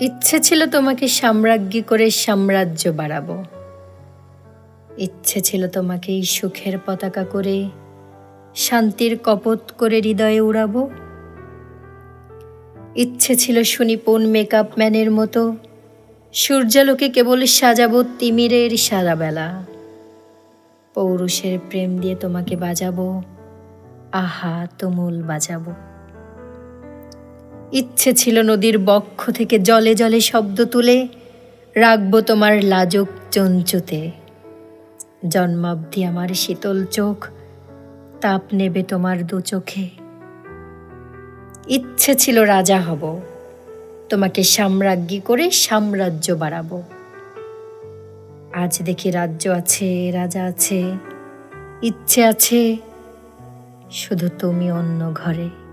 ইচ্ছে ছিল তোমাকে সাম্রাজ্ঞী করে সাম্রাজ্য বাড়াবো। ইচ্ছে ছিল তোমাকে এই সুখের পতাকা করে শান্তির কপোত করে হৃদয়ে উড়াবো। ইচ্ছে ছিল সুনিপুণ মেকআপ ম্যানের মতো সূর্যালোকে কেবল সাজাবো তিমিরের সারা বেলা। পৌরুষের প্রেম দিয়ে তোমাকে বাজাবো, আহা তুমুল বাজাবো। ইচ্ছে ছিল নদীর বক্ষ থেকে জলে জলে শব্দ তুলে রাখবো তোমার লাজুক চঞ্চুতে। জন্মাব্ধি আমার শীতল চোখ তাপ নেবে তোমার দু চোখে। ইচ্ছে ছিল রাজা হব, তোমাকে সাম্রাজ্ঞী করে সাম্রাজ্য বাড়াবো। আজ দেখি রাজ্য আছে, রাজা আছে, ইচ্ছে আছে, শুধু তুমি অন্য ঘরে।